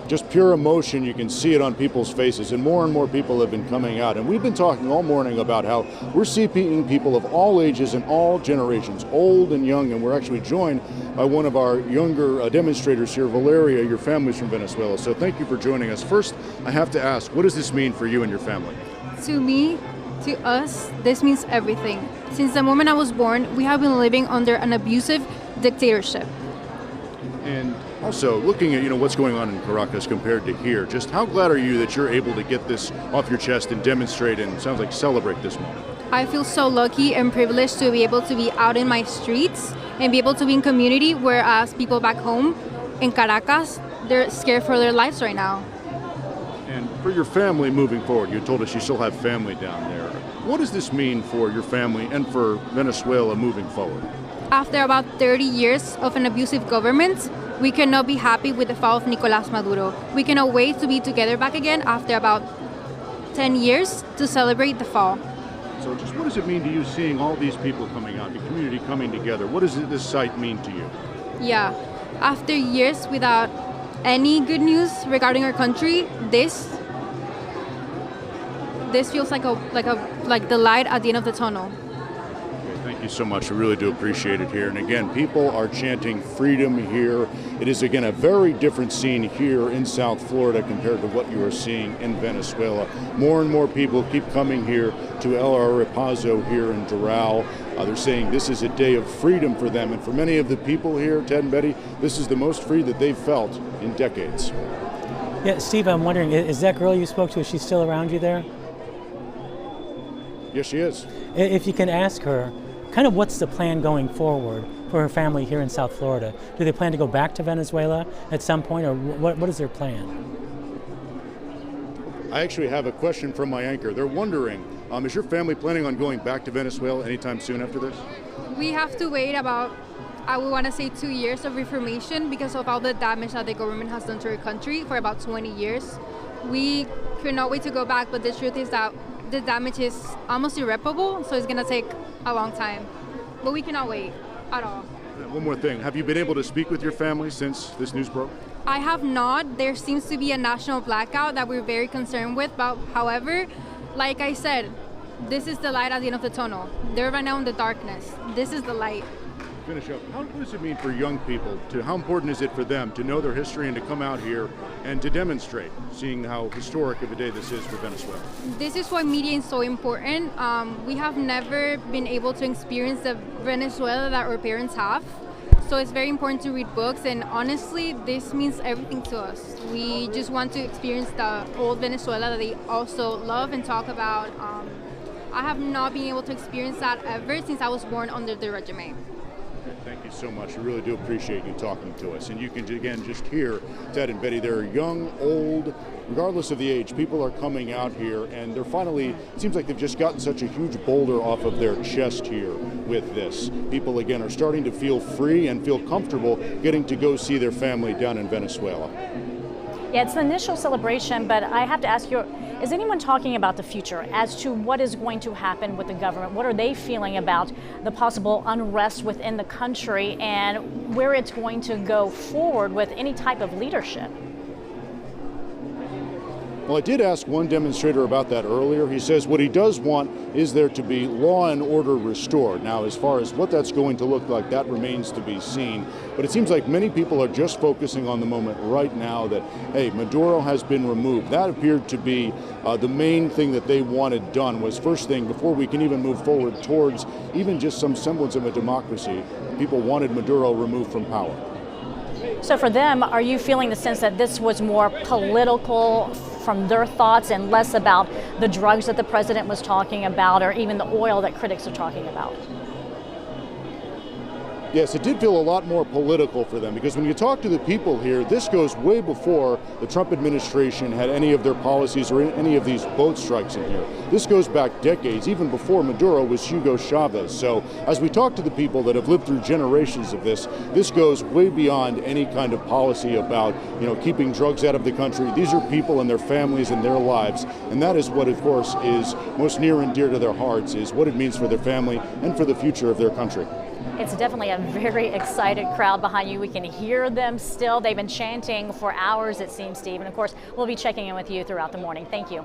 just pure emotion. You can see it on people's faces, and more people have been coming out. And we've been talking all morning about how we're seeing people of all ages and all generations, old and young, and we're actually joined by one of our younger demonstrators here, Valeria. Your family's from Venezuela, so thank you for joining us. First, I have to ask, what does this mean for you and your family? To me, to us, this means everything. Since the moment I was born, we have been living under an abusive dictatorship. And also, looking at what's going on in Caracas compared to here, just how glad are you that you're able to get this off your chest and demonstrate and, sounds like, celebrate this moment? I feel so lucky and privileged to be able to be out in my streets and be able to be in community, whereas people back home in Caracas, they're scared for their lives right now. And for your family moving forward, you told us you still have family down there. What does this mean for your family and for Venezuela moving forward? After about 30 years of an abusive government, we cannot be happy with the fall of Nicolás Maduro. We cannot wait to be together back again after about 10 years to celebrate the fall. So just what does it mean to you seeing all these people coming out, the community coming together? What does this site mean to you? Yeah, after years without any good news regarding our country, this feels like the light at the end of the tunnel. Thank you so much. We really do appreciate it here. And again, people are chanting freedom here. It is, again, a very different scene here in South Florida compared to what you are seeing in Venezuela. More and more people keep coming here to El Arrepazo here in Doral. They're saying this is a day of freedom for them. And for many of the people here, Ted and Betty, this is the most free that they've felt in decades. Yeah, Steve, I'm wondering, is that girl you spoke to, is she still around you there? Yes, she is. If you can ask her, kind of what's the plan going forward for her family here in South Florida? Do they plan to go back to Venezuela at some point, or what is their plan? I actually have a question from my anchor. They're wondering, is your family planning on going back to Venezuela anytime soon after this? We have to wait about, I would want to say, 2 years of reformation because of all the damage that the government has done to our country for about 20 years. We cannot wait to go back, but the truth is that the damage is almost irreparable, so it's going to take a long time. But we cannot wait at all. One more thing. Have you been able to speak with your family since this news broke? I have not. There seems to be a national blackout that we're very concerned with. But however, like I said, this is the light at the end of the tunnel. They're right now in the darkness. This is the light. Finish up. What does it mean for young people? How important is it for them to know their history and to come out here and to demonstrate, seeing how historic of a day this is for Venezuela? This is why media is so important. We have never been able to experience the Venezuela that our parents have. So it's very important to read books, and honestly, this means everything to us. We just want to experience the old Venezuela that they also love and talk about. I have not been able to experience that ever since I was born under the regime. Thank you so much. We really do appreciate you talking to us. And you can, again, just hear Ted and Betty. They're young, old, regardless of the age. People are coming out here, and they're finally, it seems like they've just gotten such a huge boulder off of their chest here with this. People, again, are starting to feel free and feel comfortable getting to go see their family down in Venezuela. Yeah, it's the initial celebration, but I have to ask you, is anyone talking about the future as to what is going to happen with the government? What are they feeling about the possible unrest within the country and where it's going to go forward with any type of leadership? Well, I did ask one demonstrator about that earlier. He says what he does want is there to be law and order restored. Now, as far as what that's going to look like, that remains to be seen. But it seems like many people are just focusing on the moment right now that, hey, Maduro has been removed. That appeared to be the main thing that they wanted done, was first thing, before we can even move forward towards even just some semblance of a democracy, people wanted Maduro removed from power. So for them, are you feeling the sense that this was more political from their thoughts and less about the drugs that the president was talking about or even the oil that critics are talking about? Yes, it did feel a lot more political for them, because when you talk to the people here, this goes way before the Trump administration had any of their policies or any of these boat strikes in here. This goes back decades, even before Maduro was Hugo Chavez. So as we talk to the people that have lived through generations of this goes way beyond any kind of policy about, keeping drugs out of the country. These are people and their families and their lives, and that is what, of course, is most near and dear to their hearts, is what it means for their family and for the future of their country. It's definitely a very excited crowd behind you. We can hear them still. They've been chanting for hours, it seems, Steve. And of course, we'll be checking in with you throughout the morning. Thank you.